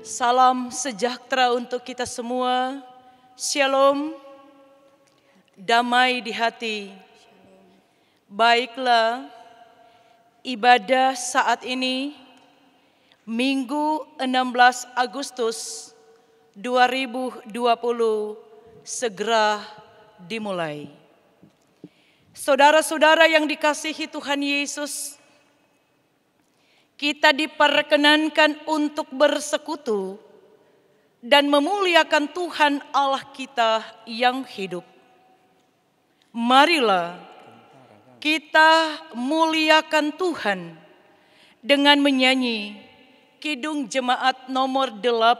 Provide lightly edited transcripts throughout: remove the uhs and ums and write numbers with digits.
Salam sejahtera untuk kita semua. Shalom, damai di hati. Baiklah, ibadah saat ini Minggu 16 Agustus 2020 segera dimulai. Saudara-saudara yang dikasihi Tuhan Yesus, kita diperkenankan untuk bersekutu dan memuliakan Tuhan Allah kita yang hidup. Marilah kita muliakan Tuhan dengan menyanyi Kidung Jemaat nomor 18,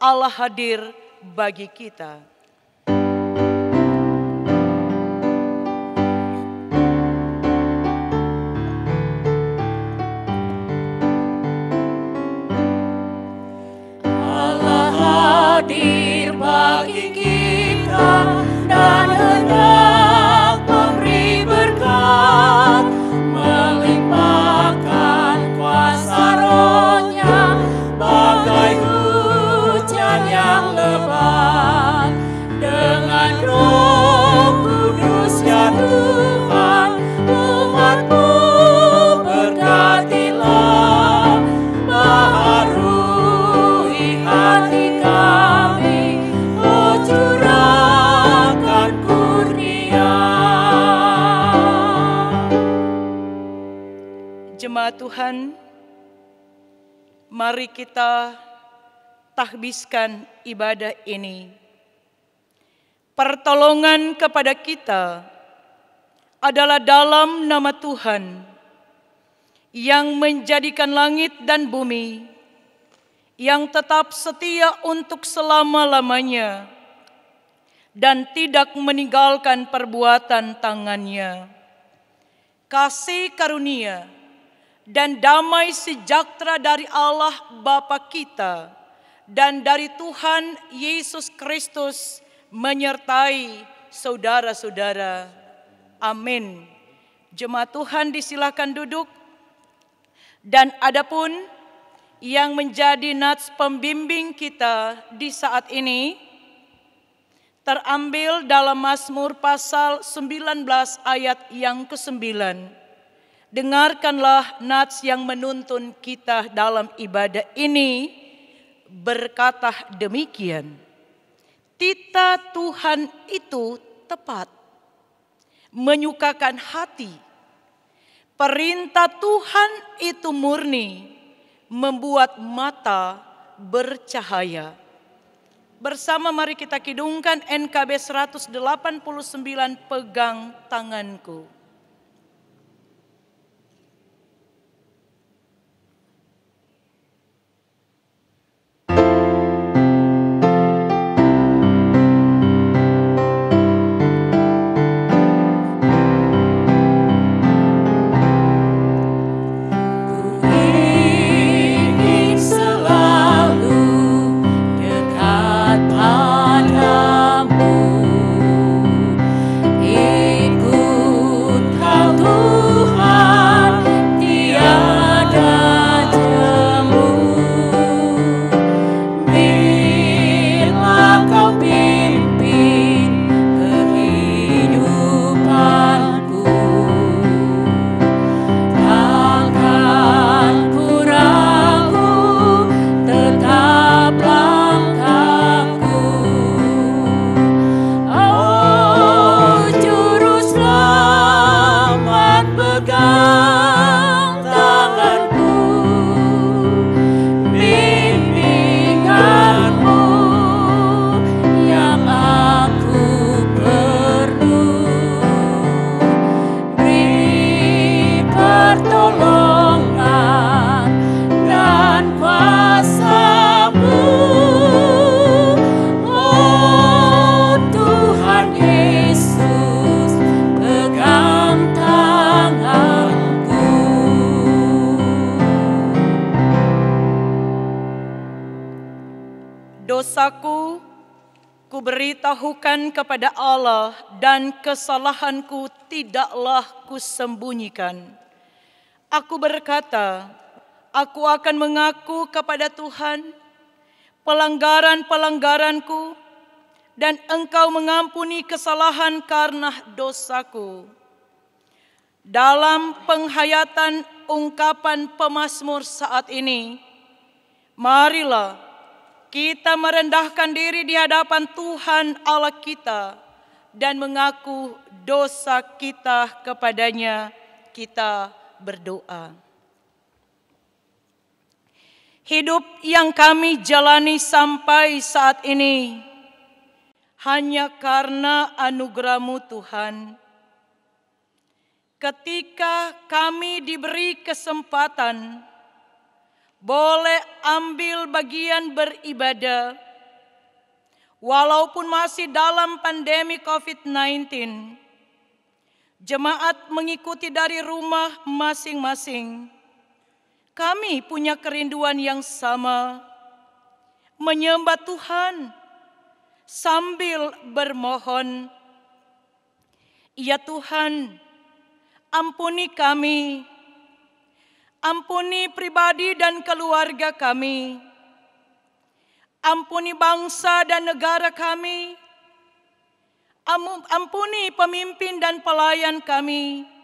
Allah hadir bagi kita. Hadir bagi kita dan hendak memberi berkat, melimpahkan kuasa Roh-Nya bagai hujan yang lebat. Dengan Roh Kudus ya Tuhan, umat-Mu berkatilah, baharui hati kami, oh curahkan kurnia. Jemaat Tuhan, mari kita tahbiskan ibadah ini. Pertolongan kepada kita adalah dalam nama Tuhan yang menjadikan langit dan bumi, yang tetap setia untuk selama-lamanya dan tidak meninggalkan perbuatan tangannya. Kasih karunia dan damai sejahtera dari Allah Bapa kita dan dari Tuhan Yesus Kristus menyertai saudara-saudara. Amin. Jemaat Tuhan disilakan duduk. Dan adapun yang menjadi nats pembimbing kita di saat ini terambil dalam Mazmur pasal 19 ayat yang ke-9. Dengarkanlah nats yang menuntun kita dalam ibadah ini berkata demikian. Tita Tuhan itu tepat, menyukakan hati. Perintah Tuhan itu murni, membuat mata bercahaya. Bersama mari kita kidungkan NKB 189, Pegang Tanganku. Dosaku kuberitahukan kepada Allah dan kesalahanku tidaklah kusembunyikan. Aku berkata, aku akan mengaku kepada Tuhan pelanggaran-pelanggaranku, dan Engkau mengampuni kesalahan karena dosaku. Dalam penghayatan ungkapan pemazmur saat ini, marilah kita merendahkan diri di hadapan Tuhan Allah kita dan mengaku dosa kita kepadanya. Kita berdoa. Hidup yang kami jalani sampai saat ini hanya karena anugerah-Mu Tuhan. Ketika kami diberi kesempatan boleh ambil bagian beribadah, walaupun masih dalam pandemi COVID-19, jemaat mengikuti dari rumah masing-masing. Kami punya kerinduan yang sama, menyembah Tuhan sambil bermohon, "Ya Tuhan, ampuni kami, ampuni pribadi dan keluarga kami, ampuni bangsa dan negara kami, ampuni pemimpin dan pelayan kami.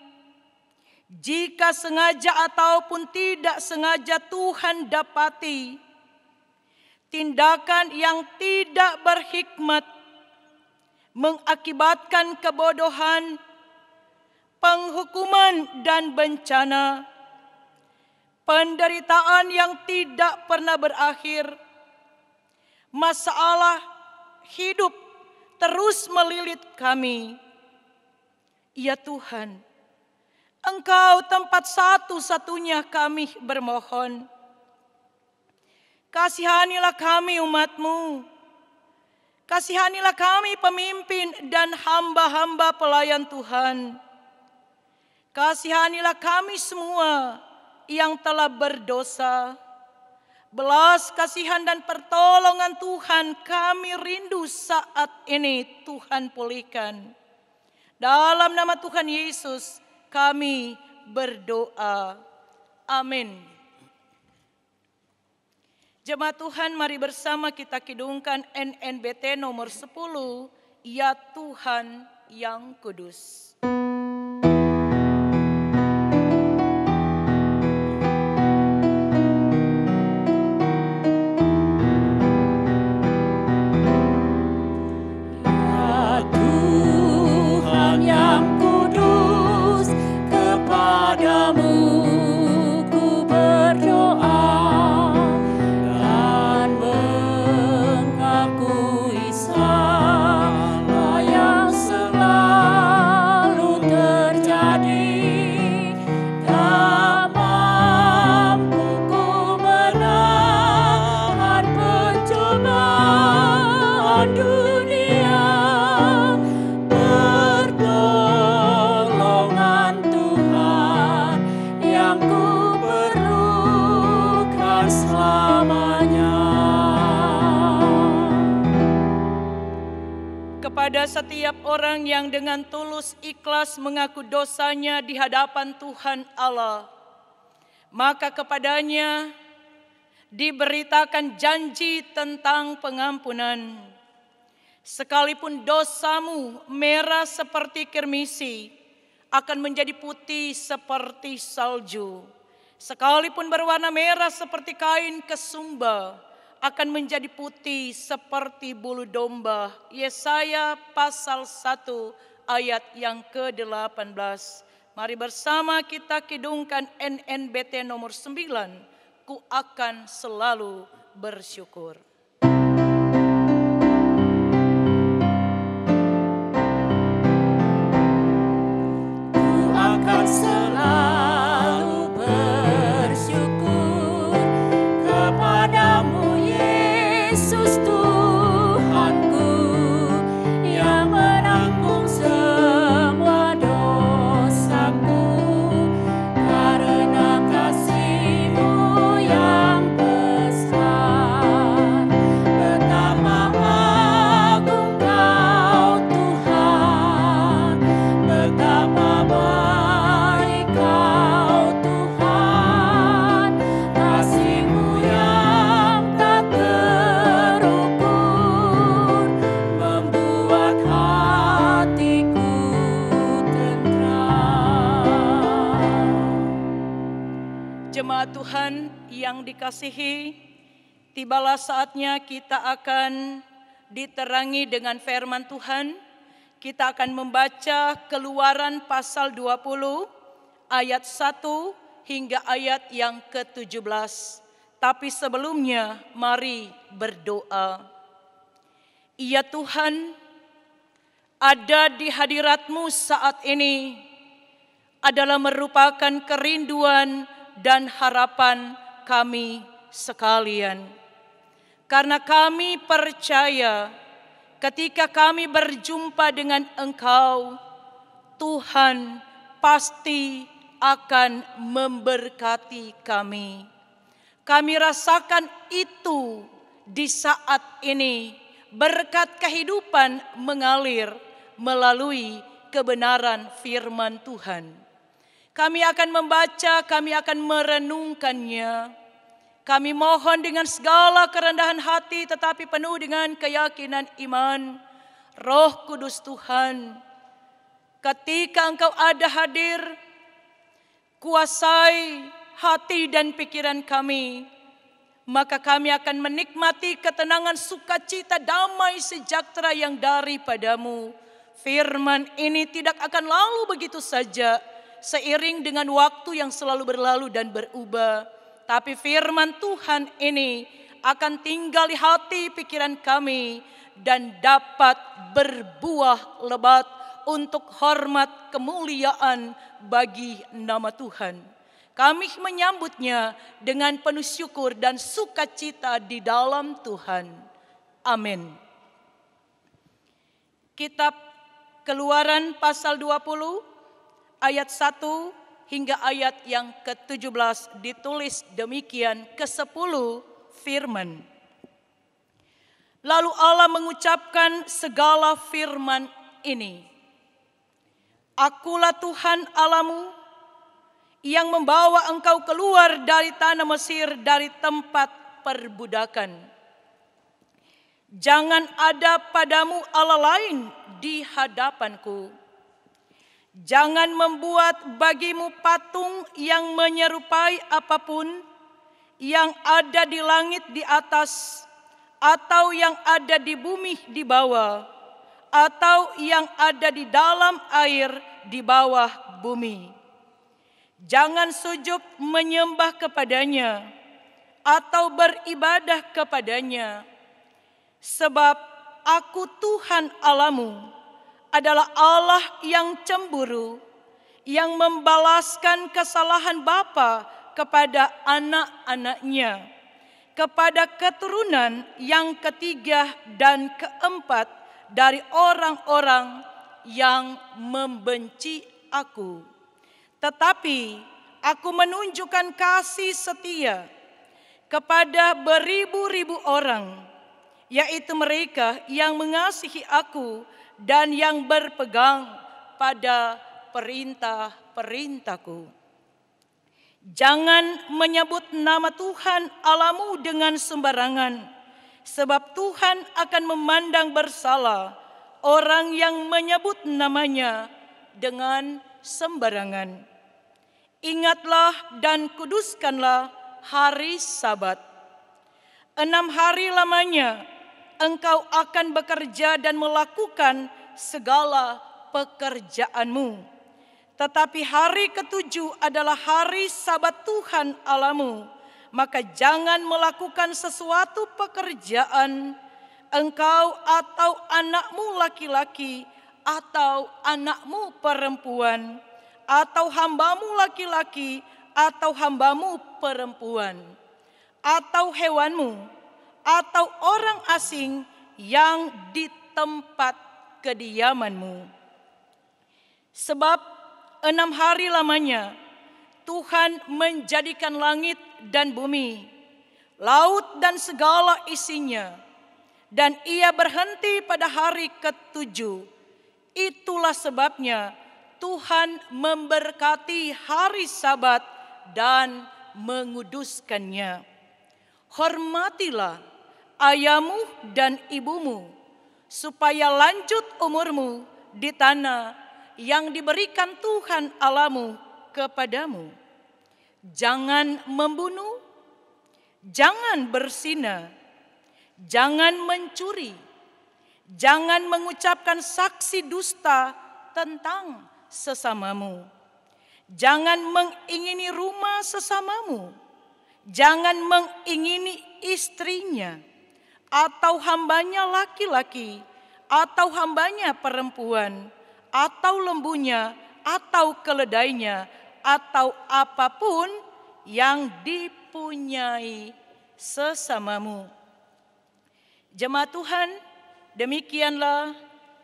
Jika sengaja ataupun tidak sengaja Tuhan dapati tindakan yang tidak berhikmat mengakibatkan kebodohan, penghukuman dan bencana, penderitaan yang tidak pernah berakhir, masalah hidup terus melilit kami. Ya Tuhan, Engkau tempat satu-satunya kami bermohon. Kasihanilah kami umat-Mu. Kasihanilah kami pemimpin dan hamba-hamba pelayan Tuhan. Kasihanilah kami semua yang telah berdosa. Belas kasihan dan pertolongan Tuhan kami rindu saat ini, Tuhan pulihkan. Dalam nama Tuhan Yesus kami berdoa. Amin. Jemaat Tuhan, mari bersama kita kidungkan NNBT nomor 10, Ya Tuhan yang Kudus. Kepada setiap orang yang dengan tulus ikhlas mengaku dosanya di hadapan Tuhan Allah, maka kepadanya diberitakan janji tentang pengampunan. Sekalipun dosamu merah seperti kirmisi, akan menjadi putih seperti salju. Sekalipun berwarna merah seperti kain kesumba, akan menjadi putih seperti bulu domba. Yesaya pasal 1 ayat yang ke-18. Mari bersama kita kidungkan NNBT nomor 9. Ku akan selalu bersyukur. Ku akan selalu bersyukur kepadamu, Yesus Tuhanku, yang menanggung semua dosaku, karena kasih-Mu yang besar. Jemaat Tuhan yang dikasihi, tibalah saatnya kita akan diterangi dengan firman Tuhan. Kita akan membaca Keluaran pasal 20 ayat 1 hingga ayat yang ke-17. Tapi sebelumnya mari berdoa. Ya Tuhan, ada di hadirat-Mu saat ini adalah merupakan kerinduan dan harapan kami sekalian. Karena kami percaya ketika kami berjumpa dengan Engkau, Tuhan pasti akan memberkati kami. Kami rasakan itu di saat ini, berkat kehidupan mengalir melalui kebenaran firman Tuhan. Kami akan membaca, kami akan merenungkannya. Kami mohon dengan segala kerendahan hati tetapi penuh dengan keyakinan iman. Roh Kudus Tuhan, ketika Engkau ada hadir, kuasai hati dan pikiran kami, maka kami akan menikmati ketenangan, sukacita, damai, sejahtera yang daripadamu. Firman ini tidak akan lalu begitu saja, seiring dengan waktu yang selalu berlalu dan berubah. Tapi firman Tuhan ini akan tinggal di hati pikiran kami dan dapat berbuah lebat untuk hormat kemuliaan bagi nama Tuhan. Kami menyambutnya dengan penuh syukur dan sukacita di dalam Tuhan. Amin. Kitab Keluaran pasal 20 ayat 1 hingga ayat yang ke-17 ditulis demikian, ke-10 firman. Lalu Allah mengucapkan segala firman ini. Akulah Tuhan Allahmu yang membawa engkau keluar dari tanah Mesir, dari tempat perbudakan. Jangan ada padamu Allah lain di hadapanku. Jangan membuat bagimu patung yang menyerupai apapun yang ada di langit di atas, atau yang ada di bumi di bawah, atau yang ada di dalam air di bawah bumi. Jangan sujud menyembah kepadanya atau beribadah kepadanya, sebab Aku Tuhan Allahmu adalah Allah yang cemburu, yang membalaskan kesalahan bapa kepada anak-anaknya, kepada keturunan yang ketiga dan keempat dari orang-orang yang membenci Aku. Tetapi Aku menunjukkan kasih setia kepada beribu-ribu orang, yaitu mereka yang mengasihi Aku dan yang berpegang pada perintah-perintahku. Jangan menyebut nama Tuhan Allahmu dengan sembarangan, sebab Tuhan akan memandang bersalah orang yang menyebut namanya dengan sembarangan. Ingatlah dan kuduskanlah hari Sabat. 6 hari lamanya engkau akan bekerja dan melakukan segala pekerjaanmu. Tetapi hari ke-7 adalah hari Sabat Tuhan Allahmu. Maka jangan melakukan sesuatu pekerjaan, engkau atau anakmu laki-laki, atau anakmu perempuan, atau hambamu laki-laki, atau hambamu perempuan, atau hewanmu, atau orang asing yang di tempat kediamanmu. Sebab 6 hari lamanya Tuhan menjadikan langit dan bumi, laut dan segala isinya, dan Ia berhenti pada hari ke-7. Itulah sebabnya Tuhan memberkati hari Sabat dan menguduskannya. Hormatilah ayahmu dan ibumu, supaya lanjut umurmu di tanah yang diberikan Tuhan Allahmu kepadamu. jangan membunuh, jangan berzina, jangan mencuri, jangan mengucapkan saksi dusta tentang sesamamu, jangan mengingini rumah sesamamu, jangan mengingini istrinya, atau hambanya laki-laki, atau hambanya perempuan, atau lembunya, atau keledainya, atau apapun yang dipunyai sesamamu. Jemaat Tuhan, demikianlah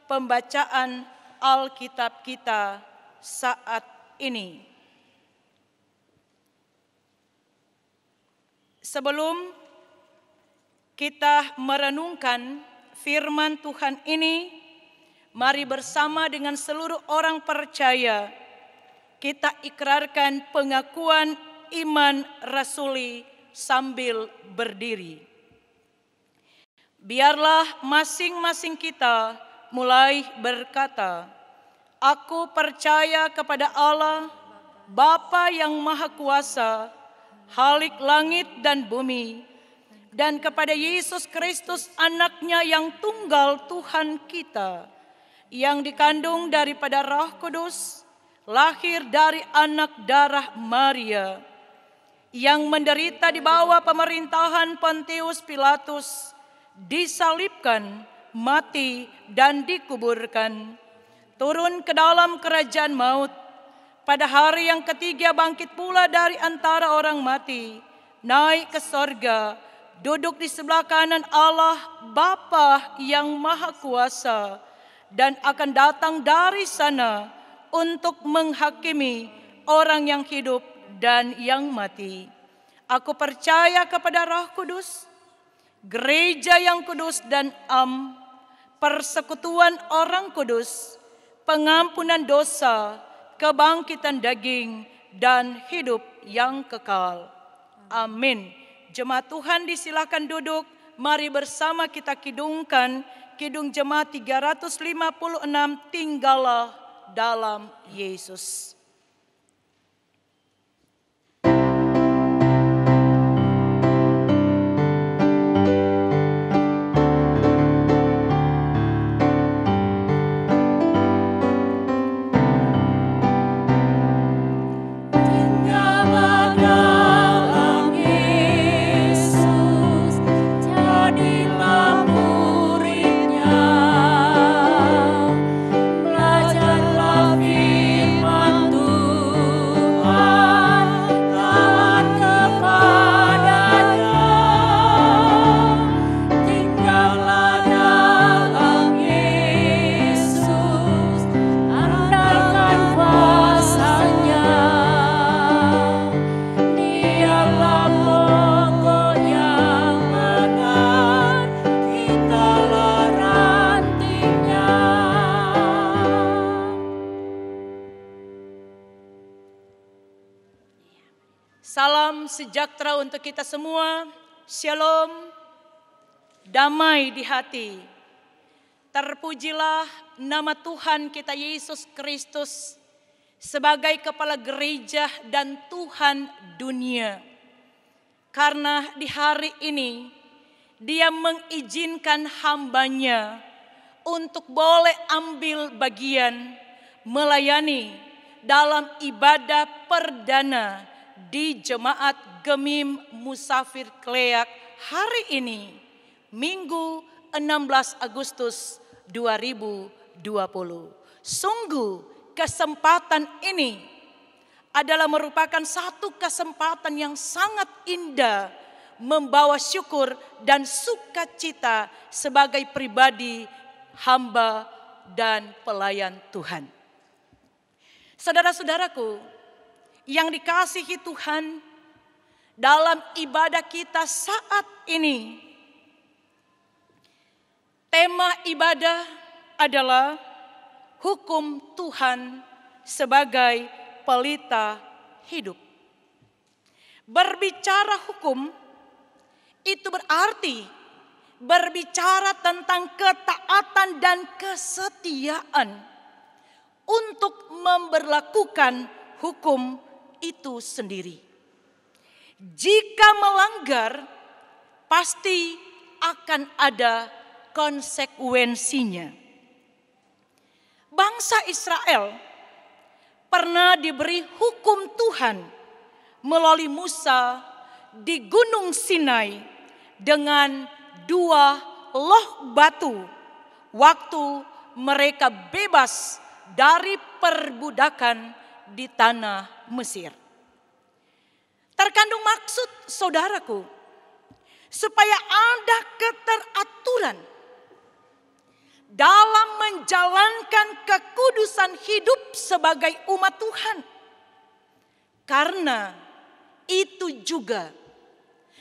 pembacaan Alkitab kita saat ini. Sebelum kita merenungkan firman Tuhan ini, mari bersama dengan seluruh orang percaya kita ikrarkan pengakuan iman rasuli sambil berdiri. Biarlah masing-masing kita mulai berkata, "Aku percaya kepada Allah, Bapa yang Maha Kuasa, Khalik langit dan bumi, dan kepada Yesus Kristus anaknya yang tunggal Tuhan kita, yang dikandung daripada Roh Kudus, lahir dari anak darah Maria, yang menderita di bawah pemerintahan Pontius Pilatus, disalibkan, mati dan dikuburkan, turun ke dalam kerajaan maut, pada hari yang ketiga bangkit pula dari antara orang mati, naik ke sorga, duduk di sebelah kanan Allah Bapa yang Maha Kuasa, dan akan datang dari sana untuk menghakimi orang yang hidup dan yang mati. Aku percaya kepada Roh Kudus, gereja yang kudus dan persekutuan orang kudus, pengampunan dosa, kebangkitan daging, dan hidup yang kekal. Amin. Jemaat Tuhan disilakan duduk. Mari bersama kita kidungkan Kidung Jemaat 356, Tinggallah dalam Yesus. Salam sejahtera untuk kita semua. Shalom, damai di hati. Terpujilah nama Tuhan kita Yesus Kristus sebagai kepala gereja dan Tuhan dunia. Karena di hari ini Dia mengizinkan hambanya untuk boleh ambil bagian melayani dalam ibadah perdana di Jemaat Gemim Musafir Kleak hari ini, Minggu 16 Agustus 2020. Sungguh kesempatan ini adalah merupakan satu kesempatan yang sangat indah membawa syukur dan sukacita sebagai pribadi hamba dan pelayan Tuhan. Saudara-saudaraku yang dikasihi Tuhan, dalam ibadah kita saat ini, tema ibadah adalah hukum Tuhan sebagai pelita hidup. Berbicara hukum itu berarti berbicara tentang ketaatan dan kesetiaan untuk memberlakukan hukum itu sendiri. Jika melanggar, pasti akan ada konsekuensinya. Bangsa Israel pernah diberi hukum Tuhan melalui Musa di Gunung Sinai dengan 2 loh batu waktu mereka bebas dari perbudakan di tanah Mesir. Terkandung maksud saudaraku, supaya ada keteraturan dalam menjalankan kekudusan hidup sebagai umat Tuhan. Karena itu juga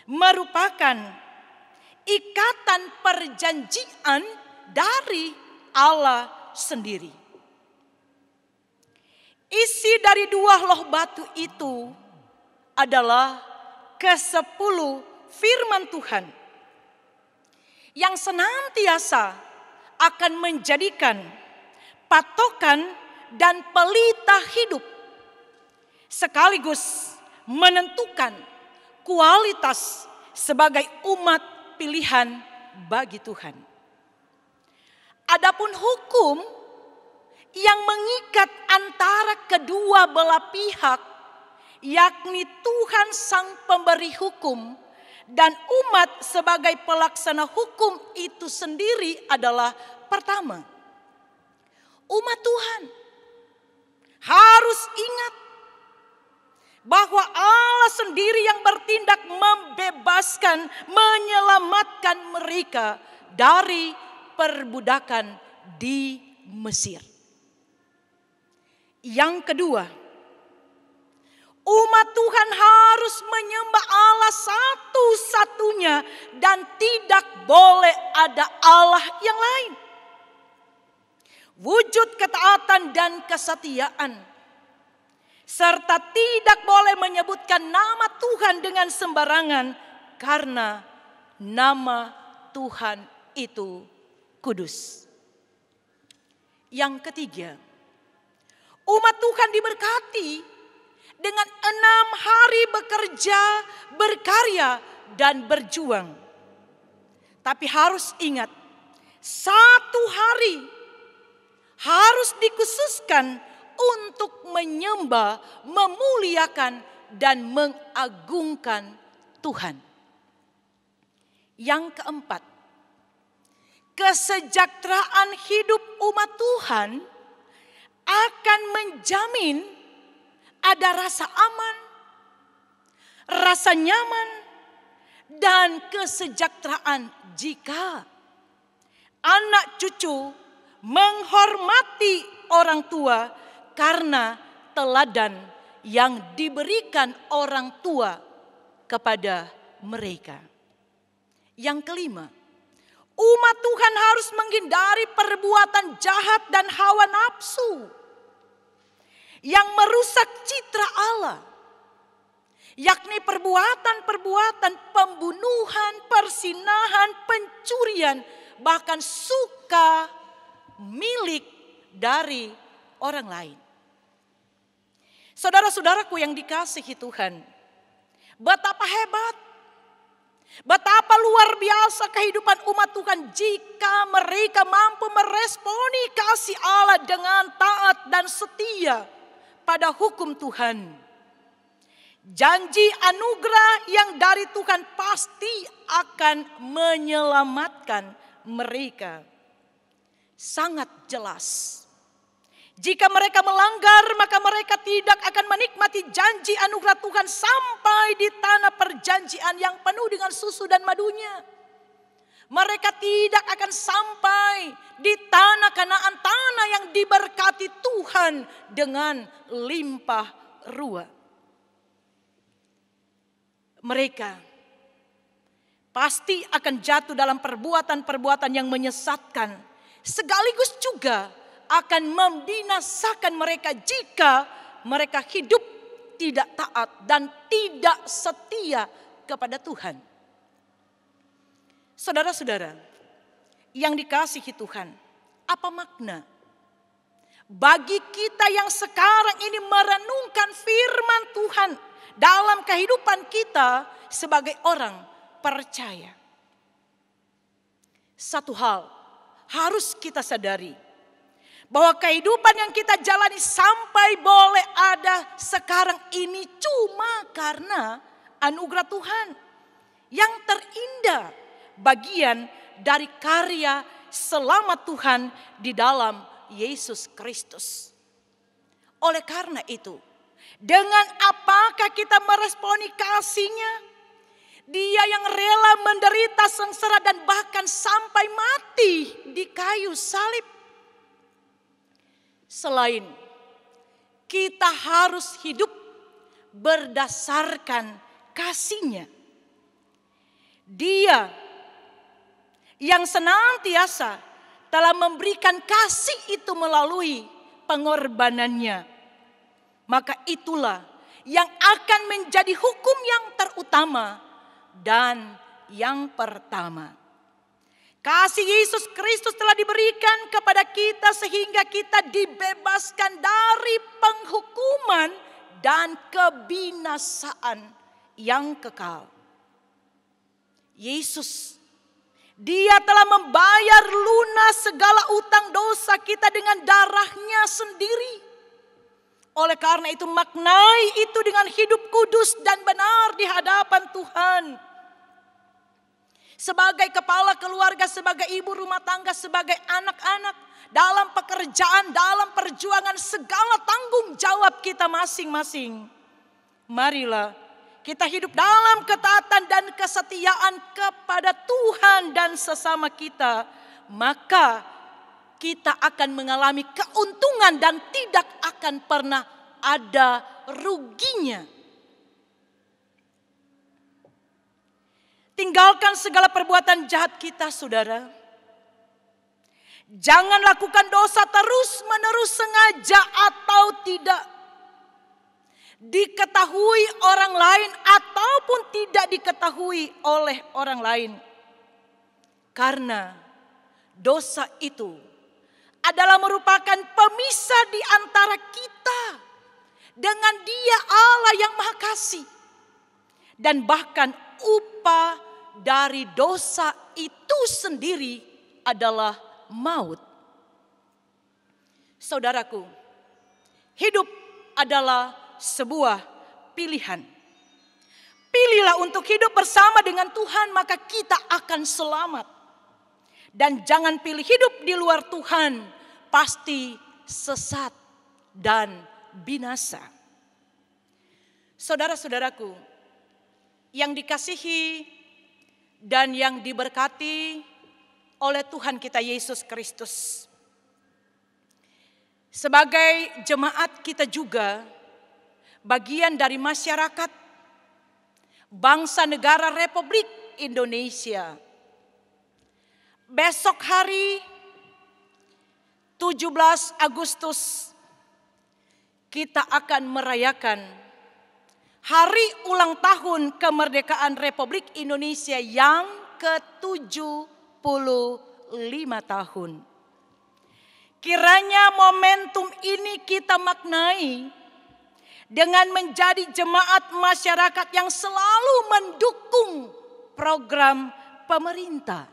merupakan ikatan perjanjian dari Allah sendiri. Isi dari 2 loh batu itu adalah ke-10 firman Tuhan yang senantiasa akan menjadikan patokan dan pelita hidup, sekaligus menentukan kualitas sebagai umat pilihan bagi Tuhan. Adapun hukum yang mengikat antara kedua belah pihak, yakni Tuhan sang pemberi hukum dan umat sebagai pelaksana hukum itu sendiri adalah pertama, umat Tuhan harus ingat bahwa Allah sendiri yang bertindak membebaskan, menyelamatkan mereka dari perbudakan di Mesir. Yang kedua, umat Tuhan harus menyembah Allah satu-satunya dan tidak boleh ada Allah yang lain. Wujud ketaatan dan kesetiaan, serta tidak boleh menyebutkan nama Tuhan dengan sembarangan, karena nama Tuhan itu kudus. Yang ketiga, umat Tuhan diberkati dengan 6 hari bekerja, berkarya, dan berjuang. Tapi harus ingat, 1 hari harus dikhususkan untuk menyembah, memuliakan, dan mengagungkan Tuhan. Yang keempat, kesejahteraan hidup umat Tuhan akan menjamin ada rasa aman, rasa nyaman, dan kesejahteraan jika anak cucu menghormati orang tua karena teladan yang diberikan orang tua kepada mereka. Yang kelima, umat Tuhan harus menghindari perbuatan jahat dan hawa nafsu yang merusak citra Allah, yakni perbuatan-perbuatan pembunuhan, persinahan, pencurian, bahkan suka milik dari orang lain. Saudara-saudaraku yang dikasihi Tuhan, betapa hebat, betapa luar biasa kehidupan umat Tuhan jika mereka mampu meresponi kasih Allah dengan taat dan setia pada hukum Tuhan. Janji anugerah yang dari Tuhan pasti akan menyelamatkan mereka. Sangat jelas. Jika mereka melanggar, maka mereka tidak akan menikmati janji anugerah Tuhan sampai di tanah perjanjian yang penuh dengan susu dan madunya. Mereka tidak akan sampai di tanah Kanaan, tanah yang diberkati Tuhan dengan limpah ruah. Mereka pasti akan jatuh dalam perbuatan-perbuatan yang menyesatkan, sekaligus juga akan membinasakan mereka jika mereka hidup tidak taat dan tidak setia kepada Tuhan. Saudara-saudara yang dikasihi Tuhan, apa makna bagi kita yang sekarang ini merenungkan firman Tuhan dalam kehidupan kita sebagai orang percaya. Satu hal harus kita sadari, bahwa kehidupan yang kita jalani sampai boleh ada sekarang ini cuma karena anugerah Tuhan yang terindah, bagian dari karya selamat Tuhan di dalam Yesus Kristus. Oleh karena itu, dengan apakah kita meresponi kasih-Nya? Dia yang rela menderita sengsara dan bahkan sampai mati di kayu salib. Selain kita harus hidup berdasarkan kasih-Nya, Dia yang senantiasa telah memberikan kasih itu melalui pengorbanannya. Maka itulah yang akan menjadi hukum yang terutama dan yang pertama. Kasih Yesus Kristus telah diberikan kepada kita sehingga kita dibebaskan dari penghukuman dan kebinasaan yang kekal. Yesus, Dia telah membayar lunas segala utang dosa kita dengan darah-Nya sendiri. Oleh karena itu maknai itu dengan hidup kudus dan benar di hadapan Tuhan. Sebagai kepala keluarga, sebagai ibu rumah tangga, sebagai anak-anak, dalam pekerjaan, dalam perjuangan, segala tanggung jawab kita masing-masing. Marilah kita hidup dalam ketaatan dan kesetiaan kepada Tuhan dan sesama kita. Maka kita akan mengalami keuntungan dan tidak akan pernah ada ruginya. Tinggalkan segala perbuatan jahat kita, saudara. Jangan lakukan dosa terus-menerus sengaja atau tidak. Diketahui orang lain ataupun tidak diketahui oleh orang lain. Karena dosa itu adalah merupakan pemisah di antara kita dengan Dia Allah yang Maha Kasih. Dan bahkan upah dari dosa itu sendiri adalah maut. Saudaraku, hidup adalah sebuah pilihan. Pilihlah untuk hidup bersama dengan Tuhan, maka kita akan selamat. Dan jangan pilih hidup di luar Tuhan, pasti sesat dan binasa. Saudara-saudaraku yang dikasihi dan yang diberkati oleh Tuhan kita Yesus Kristus. Sebagai jemaat kita juga bagian dari masyarakat bangsa negara Republik Indonesia. Besok hari 17 Agustus kita akan merayakan hari ulang tahun kemerdekaan Republik Indonesia yang ke-75 tahun. Kiranya momentum ini kita maknai dengan menjadi jemaat masyarakat yang selalu mendukung program pemerintah.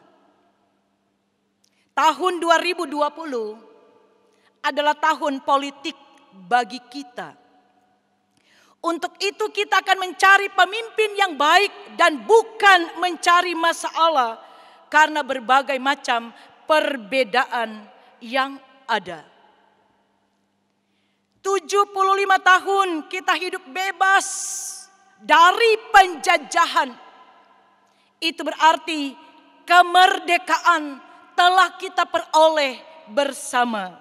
Tahun 2020 adalah tahun politik bagi kita. Untuk itu kita akan mencari pemimpin yang baik dan bukan mencari masalah karena berbagai macam perbedaan yang ada. 75 tahun kita hidup bebas dari penjajahan. Itu berarti kemerdekaan telah kita peroleh bersama.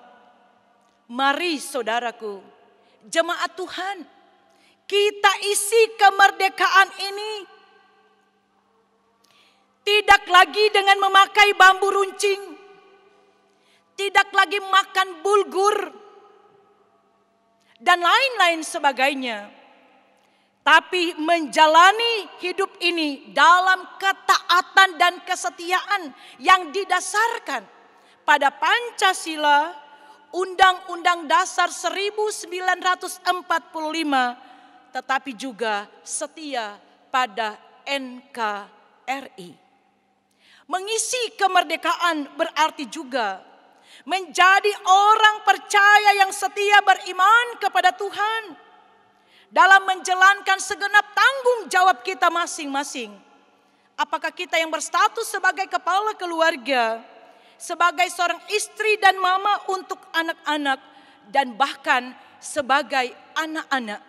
Mari saudaraku, jemaat Tuhan, kita isi kemerdekaan ini tidak lagi dengan memakai bambu runcing, tidak lagi makan bulgur dan lain-lain sebagainya, tapi menjalani hidup ini dalam ketaatan dan kesetiaan yang didasarkan pada Pancasila, Undang-Undang Dasar 1945, tetapi juga setia pada NKRI. Mengisi kemerdekaan berarti juga menjadi orang percaya yang setia beriman kepada Tuhan dalam menjalankan segenap tanggung jawab kita masing-masing. Apakah kita yang berstatus sebagai kepala keluarga, sebagai seorang istri dan mama untuk anak-anak, dan bahkan sebagai anak-anak.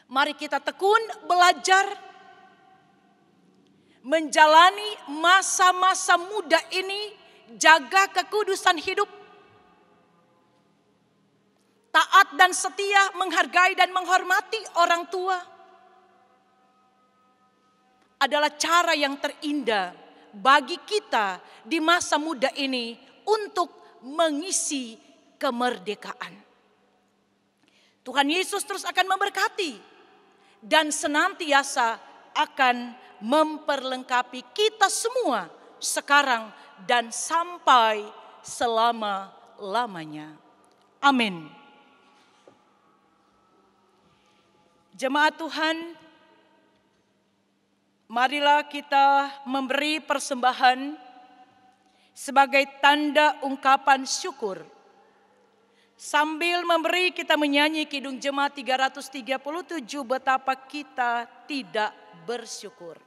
Mari kita tekun belajar menjalani masa-masa muda ini, jaga kekudusan hidup, taat dan setia, menghargai dan menghormati orang tua adalah cara yang terindah bagi kita di masa muda ini untuk mengisi kemerdekaan. Tuhan Yesus terus akan memberkati dan senantiasa akan memperlengkapi kita semua sekarang dan sampai selama-lamanya. Amin. Jemaat Tuhan, marilah kita memberi persembahan sebagai tanda ungkapan syukur. Sambil memberi, kita menyanyi Kidung Jemaat 337, betapa kita tidak bersyukur.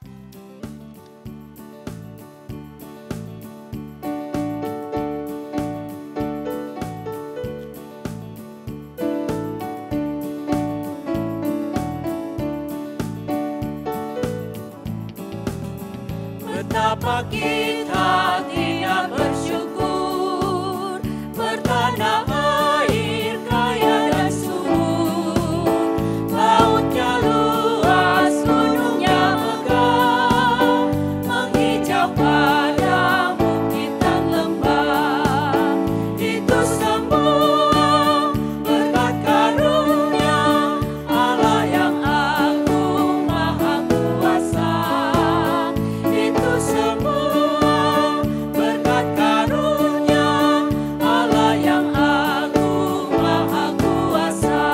Betapa kita tidak bersyukur, bertanah air kaya dan subur, lautnya luas, gunungnya megah, menghijau pada bukit dan lembah. Itu semua berkat karunia Allah yang agung maha kuasa. Itu semua berkat karunia Allah yang agung maha kuasa.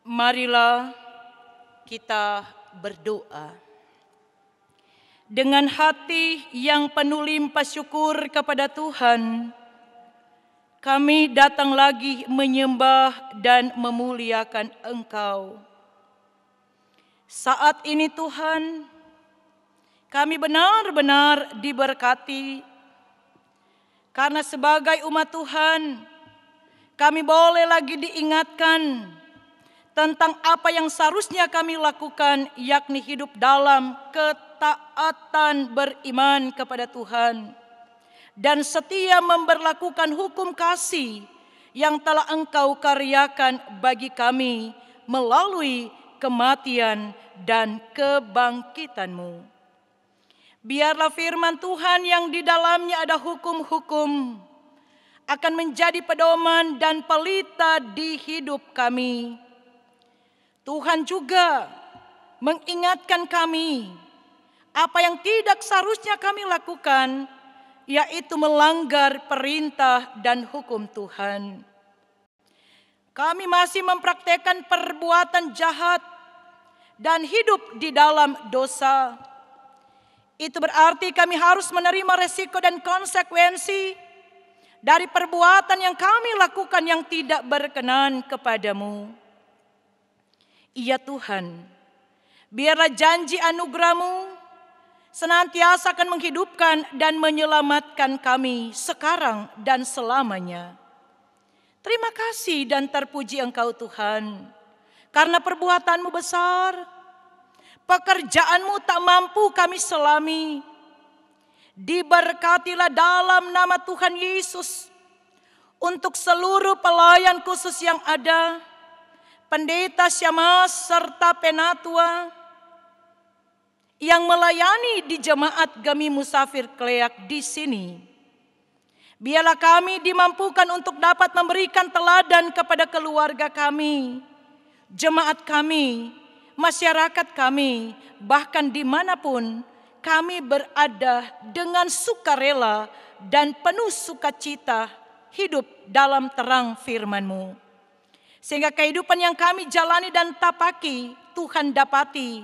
Marilah kita berdoa. Dengan hati yang penuh limpah syukur kepada Tuhan, kami datang lagi menyembah dan memuliakan Engkau. Saat ini Tuhan, kami benar-benar diberkati, karena sebagai umat Tuhan, kami boleh lagi diingatkan tentang apa yang seharusnya kami lakukan, yakni hidup dalam ketaatan beriman kepada Tuhan dan setia memberlakukan hukum kasih yang telah Engkau karyakan bagi kami melalui kematian dan kebangkitan-Mu. Biarlah firman Tuhan yang di dalamnya ada hukum-hukum akan menjadi pedoman dan pelita di hidup kami. Tuhan juga mengingatkan kami apa yang tidak seharusnya kami lakukan, yaitu melanggar perintah dan hukum Tuhan. Kami masih mempraktekkan perbuatan jahat dan hidup di dalam dosa. Itu berarti kami harus menerima resiko dan konsekuensi dari perbuatan yang kami lakukan yang tidak berkenan kepadamu. Ya Tuhan, biarlah janji anugerah-Mu senantiasa akan menghidupkan dan menyelamatkan kami sekarang dan selamanya. Terima kasih dan terpuji Engkau Tuhan, karena perbuatan-Mu besar, pekerjaan-Mu tak mampu kami selami. Diberkatilah dalam nama Tuhan Yesus untuk seluruh pelayan khusus yang ada, Pendeta Syamas serta Penatua yang melayani di jemaat Gami Musafir Kleak di sini. Biarlah kami dimampukan untuk dapat memberikan teladan kepada keluarga kami, jemaat kami, masyarakat kami, bahkan dimanapun kami berada dengan sukarela dan penuh sukacita hidup dalam terang firman-Mu. Sehingga kehidupan yang kami jalani dan tapaki, Tuhan dapati,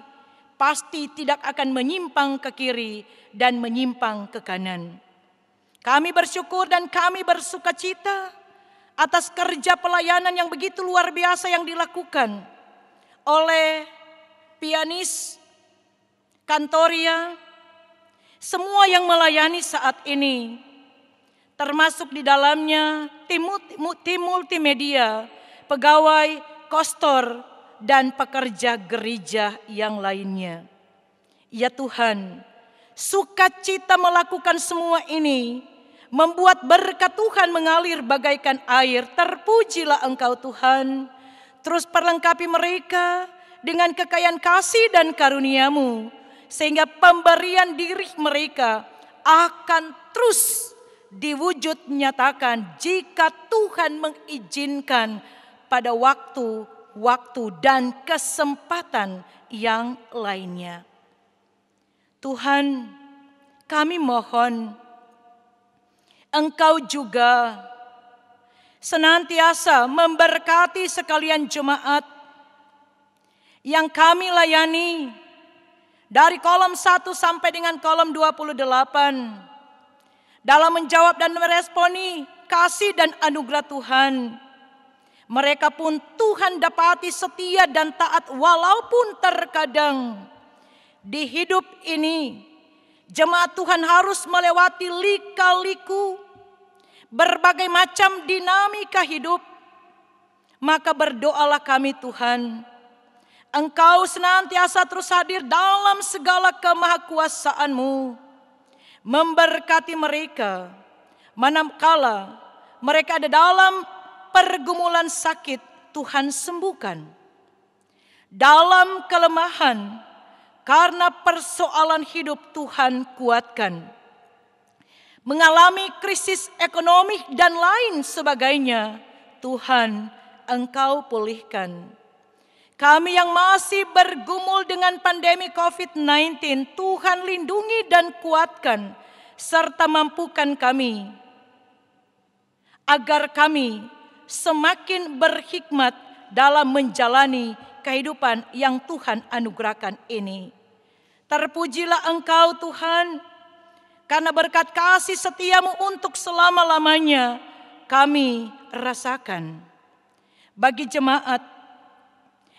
pasti tidak akan menyimpang ke kiri dan menyimpang ke kanan. Kami bersyukur dan kami bersukacita atas kerja pelayanan yang begitu luar biasa yang dilakukan oleh pianis, kantoria, semua yang melayani saat ini, termasuk di dalamnya tim multimedia, pegawai, kostor, dan pekerja gereja yang lainnya. Ya Tuhan, sukacita melakukan semua ini, membuat berkat Tuhan mengalir bagaikan air. Terpujilah Engkau Tuhan, terus perlengkapi mereka dengan kekayaan kasih dan karunia-Mu, sehingga pemberian diri mereka akan terus diwujud nyatakan jika Tuhan mengizinkan pada waktu dan kesempatan yang lainnya. Tuhan, kami mohon Engkau juga senantiasa memberkati sekalian jemaat yang kami layani dari kolom 1 sampai dengan kolom 28 dalam menjawab dan meresponi kasih dan anugerah Tuhan. Mereka pun Tuhan dapati setia dan taat walaupun terkadang di hidup ini jemaat Tuhan harus melewati lika-liku berbagai macam dinamika hidup. Maka berdoalah kami Tuhan, Engkau senantiasa terus hadir dalam segala kemahakuasaan-Mu, memberkati mereka manakala mereka ada dalam pergumulan sakit, Tuhan sembuhkan. Dalam kelemahan karena persoalan hidup, Tuhan kuatkan. Mengalami krisis ekonomi dan lain sebagainya, Tuhan Engkau pulihkan. Kami yang masih bergumul dengan pandemi COVID-19, Tuhan lindungi dan kuatkan, serta mampukan kami, agar kami semakin berhikmat dalam menjalani kehidupan yang Tuhan anugerahkan ini. Terpujilah Engkau Tuhan, karena berkat kasih setia-Mu untuk selama-lamanya kami rasakan. Bagi jemaat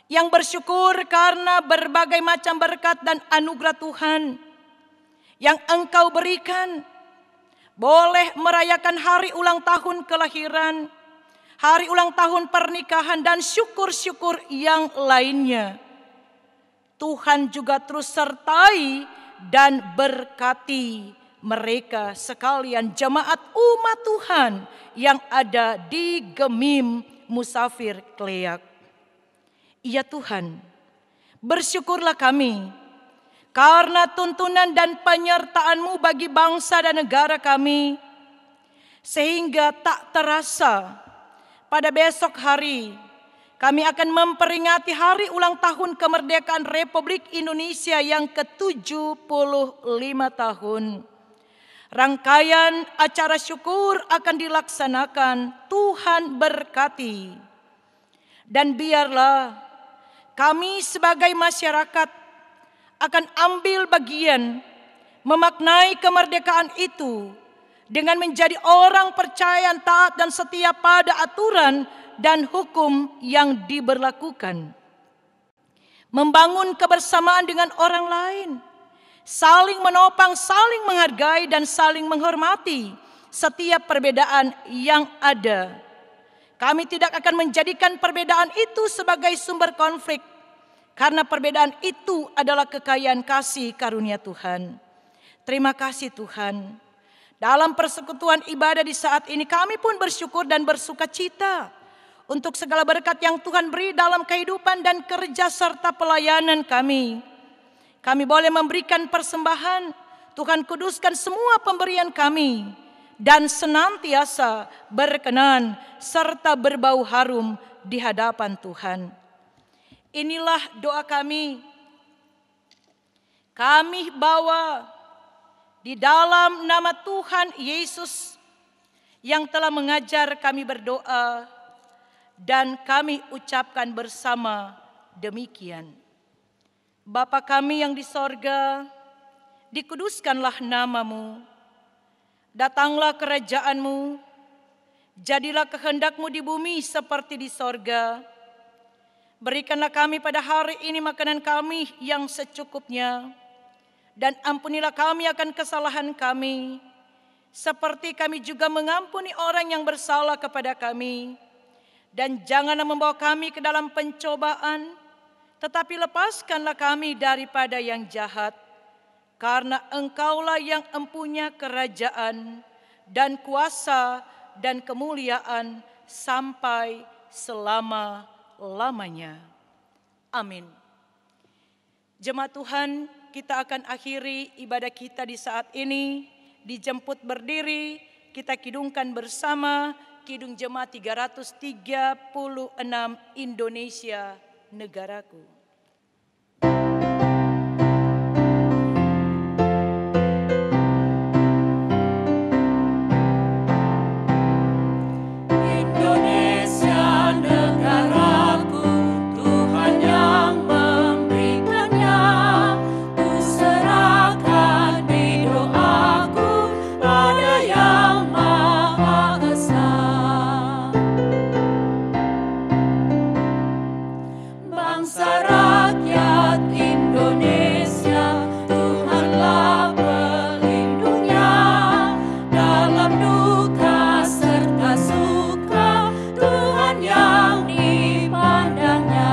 yang bersyukur karena berbagai macam berkat dan anugerah Tuhan yang Engkau berikan, boleh merayakan hari ulang tahun kelahiran, hari ulang tahun pernikahan, dan syukur-syukur yang lainnya. Tuhan juga terus sertai dan berkati mereka sekalian jemaat umat Tuhan yang ada di Gemim Musafir Kleak. Ya Tuhan, bersyukurlah kami karena tuntunan dan penyertaan-Mu bagi bangsa dan negara kami, sehingga tak terasa pada besok hari kami akan memperingati hari ulang tahun kemerdekaan Republik Indonesia yang ke-75 tahun. Rangkaian acara syukur akan dilaksanakan. Tuhan berkati. Dan biarlah kami sebagai masyarakat akan ambil bagian memaknai kemerdekaan itu dengan menjadi orang percaya, taat dan setia pada aturan dan hukum yang diberlakukan. Membangun kebersamaan dengan orang lain, saling menopang, saling menghargai dan saling menghormati setiap perbedaan yang ada. Kami tidak akan menjadikan perbedaan itu sebagai sumber konflik, karena perbedaan itu adalah kekayaan kasih karunia Tuhan. Terima kasih Tuhan. Dalam persekutuan ibadah di saat ini kami pun bersyukur dan bersukacita untuk segala berkat yang Tuhan beri dalam kehidupan dan kerja serta pelayanan kami. Kami boleh memberikan persembahan. Tuhan kuduskan semua pemberian kami dan senantiasa berkenan serta berbau harum di hadapan Tuhan. Inilah doa kami. Kami bawa di dalam nama Tuhan Yesus yang telah mengajar kami berdoa Dan kami ucapkan bersama demikian. Bapa kami yang di sorga, dikuduskanlah namamu. Datanglah kerajaan-Mu, jadilah kehendak-Mu di bumi seperti di sorga. Berikanlah kami pada hari ini makanan kami yang secukupnya. Dan ampunilah kami akan kesalahan kami, seperti kami juga mengampuni orang yang bersalah kepada kami. Dan janganlah membawa kami ke dalam pencobaan, tetapi lepaskanlah kami daripada yang jahat. Karena Engkaulah yang empunya kerajaan dan kuasa dan kemuliaan sampai selama-lamanya. Amin. Jemaat Tuhan, kita akan akhiri ibadah kita di saat ini. Dijemput berdiri, kita kidungkan bersama Kidung Jemaat 336 Indonesia Negaraku. Indonesia negaraku, Tuhan yang memberikannya, ku serahkan di doaku pada Yang Maha Esa. Bangsa rakyat Indonesia, Tuhanlah pelindungnya, dalam duka serta suka, Tuhan yang dipandangnya.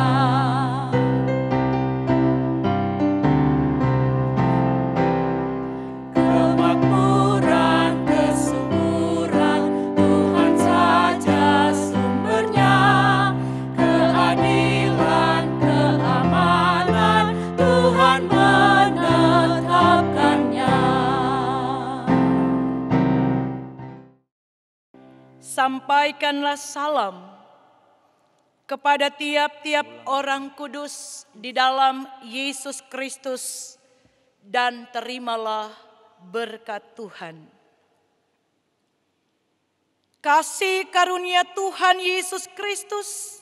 Kemakmuran, kesuburan, Tuhan saja sumbernya. Keadilan, keamanan, Tuhan menetapkannya. Sampaikanlah salam kepada tiap-tiap orang kudus di dalam Yesus Kristus dan terimalah berkat Tuhan. Kasih karunia Tuhan Yesus Kristus,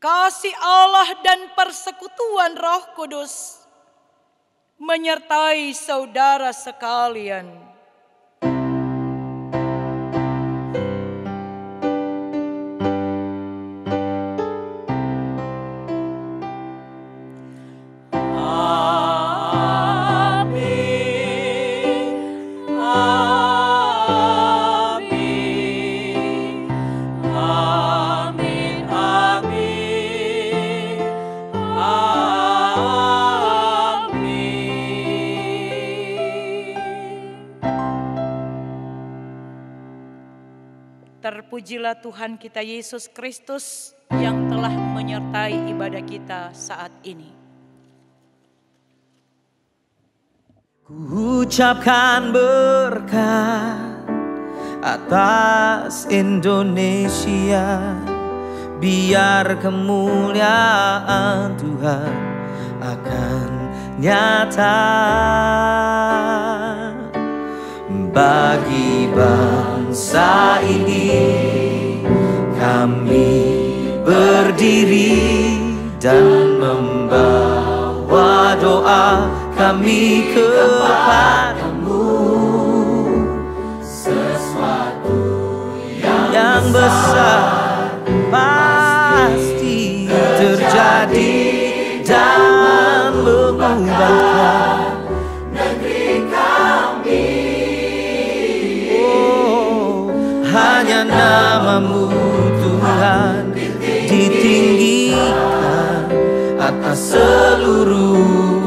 kasih Allah dan persekutuan Roh Kudus menyertai saudara sekalian. Terpujilah Tuhan kita Yesus Kristus yang telah menyertai ibadah kita saat ini. Ku ucapkan berkat atas Indonesia, biar kemuliaan Tuhan akan nyata bagi bangsa ini. Kami berdiri dan membawa doa kami kepadamu. Sesuatu yang besar pasti terjadi dan mengubahkan negeri kami. Oh, hanya namamu Tuhan ditinggikan atas seluruh